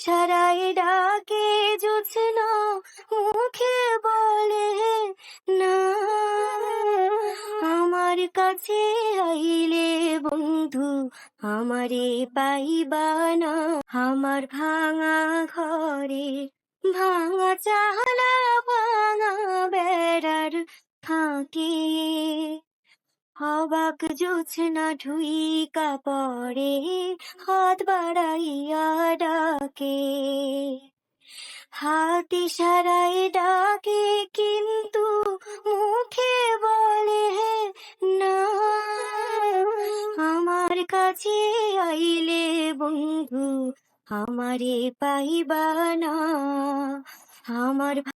ইশারায় ডাকে জোছনা, মুখে বলে না। আমার কাছে আইলে বন্ধু আমারে পাইবা না। আমার ভাঙা ঘরে ভাঙা চালা, ভাঙা বেড়ার ফাঁকে অবাক জোছনা ঢুইকা পড়ে, হাত বাড়াইয়া ডাকে। হাত ইশারায় ডাকে কিন্তু মুখে বলে না। আমার কাছে আইলে বন্ধু আমারে পাইবা না। আমার